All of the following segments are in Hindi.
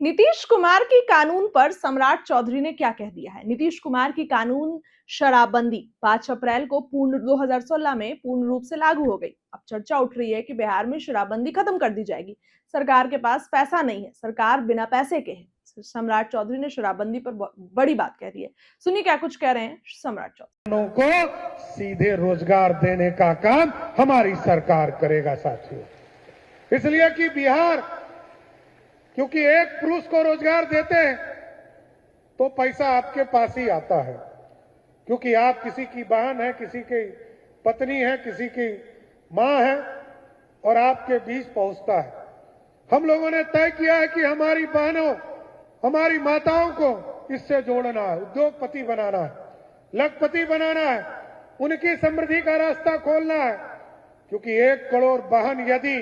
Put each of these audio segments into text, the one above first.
नीतीश कुमार की कानून पर सम्राट चौधरी ने क्या कह दिया है। नीतीश कुमार की कानून शराबबंदी 5 अप्रैल को पूर्ण 2016 में पूर्ण रूप से लागू हो गई। अब चर्चा उठ रही है कि बिहार में शराबबंदी खत्म कर दी जाएगी। सरकार के पास पैसा नहीं है, सरकार बिना पैसे के है। सम्राट चौधरी ने शराबबंदी पर बड़ी बात कह दी है। सुनिए क्या कुछ कह रहे हैं सम्राट चौधरी। को सीधे रोजगार देने का काम हमारी सरकार करेगा साथियों, इसलिए कि बिहार क्योंकि एक पुरुष को रोजगार देते हैं तो पैसा आपके पास ही आता है, क्योंकि आप किसी की बहन है, किसी की पत्नी है, किसी की मां है और आपके बीच पहुंचता है। हम लोगों ने तय किया है कि हमारी बहनों, हमारी माताओं को इससे जोड़ना है, उद्योगपति बनाना है, लखपति बनाना है, उनकी समृद्धि का रास्ता खोलना है, क्योंकि 1 करोड़ बहन यदि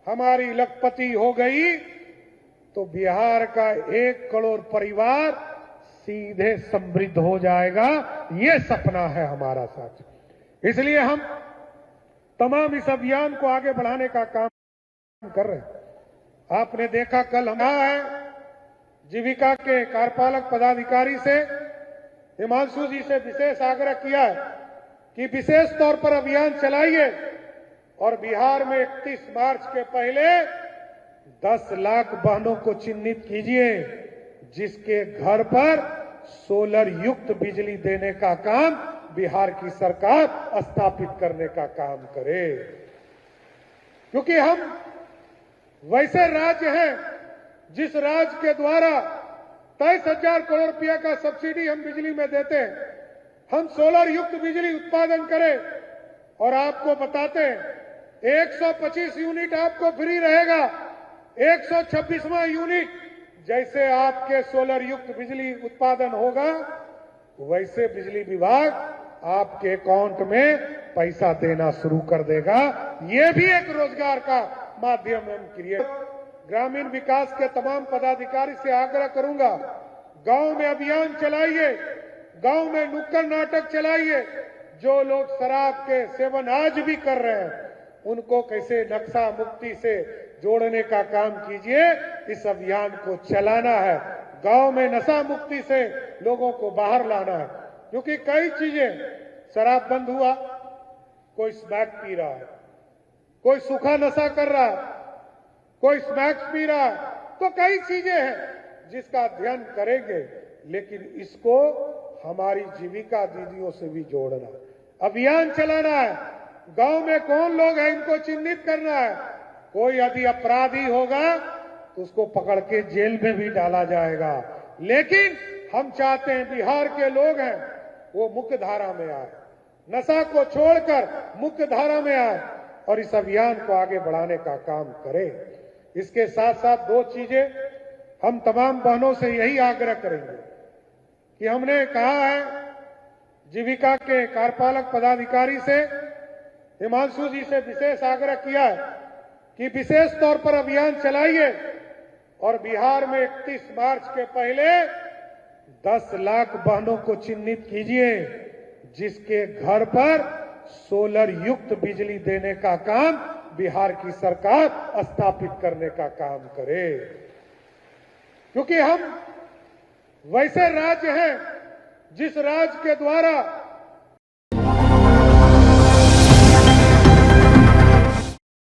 हमारी लखपति हो गई तो बिहार का 1 करोड़ परिवार सीधे समृद्ध हो जाएगा। ये सपना है हमारा साथ। इसलिए हम तमाम इस अभियान को आगे बढ़ाने का काम कर रहे हैं। आपने देखा कल हम है जीविका के कार्यपालक पदाधिकारी से हिमांशु जी से विशेष आग्रह किया है कि विशेष तौर पर अभियान चलाइए और बिहार में 31 मार्च के पहले 10 लाख बहनों को चिन्हित कीजिए जिसके घर पर सोलर युक्त बिजली देने का काम बिहार की सरकार स्थापित करने का काम करे, क्योंकि हम वैसे राज्य हैं जिस राज्य के द्वारा 23,000 करोड़ रुपया का सब्सिडी हम बिजली में देते हैं। हम सोलर युक्त बिजली उत्पादन करें और आपको बताते हैं 125 यूनिट आपको फ्री रहेगा। 126वां यूनिट जैसे आपके सोलर युक्त बिजली उत्पादन होगा वैसे बिजली विभाग आपके अकाउंट में पैसा देना शुरू कर देगा। ये भी एक रोजगार का माध्यम हम क्रिएट। ग्रामीण विकास के तमाम पदाधिकारी से आग्रह करूंगा, गांव में अभियान चलाइए, गांव में नुक्कड़ नाटक चलाइए। जो लोग शराब के सेवन आज भी कर रहे हैं उनको कैसे नक्शा मुक्ति से जोड़ने का काम कीजिए। इस अभियान को चलाना है, गांव में नशा मुक्ति से लोगों को बाहर लाना है, क्योंकि कई चीजें, शराब बंद हुआ, कोई स्मैक पी रहा है, कोई सूखा नशा कर रहा है, कोई स्मैक्स पी रहा है, तो कई चीजें हैं जिसका अध्ययन करेंगे, लेकिन इसको हमारी जीविका दीदियों से भी जोड़ना, अभियान चलाना है। गांव में कौन लोग हैं इनको चिन्हित करना है। कोई यदि अपराधी होगा तो उसको पकड़ के जेल में भी डाला जाएगा, लेकिन हम चाहते हैं बिहार के लोग हैं वो मुख्य धारा में आए, नशा को छोड़कर मुख्य धारा में आए और इस अभियान को आगे बढ़ाने का काम करें। इसके साथ साथ 2 चीजें हम तमाम बहनों से यही आग्रह करेंगे कि हमने कहा है जीविका के कार्यपालक पदाधिकारी से हिमांशु जी से विशेष आग्रह किया है कि विशेष तौर पर अभियान चलाइए और बिहार में 31 मार्च के पहले 10 लाख बहनों को चिन्हित कीजिए जिसके घर पर सोलर युक्त बिजली देने का काम बिहार की सरकार स्थापित करने का काम करे, क्योंकि हम वैसे राज्य हैं जिस राज्य के द्वारा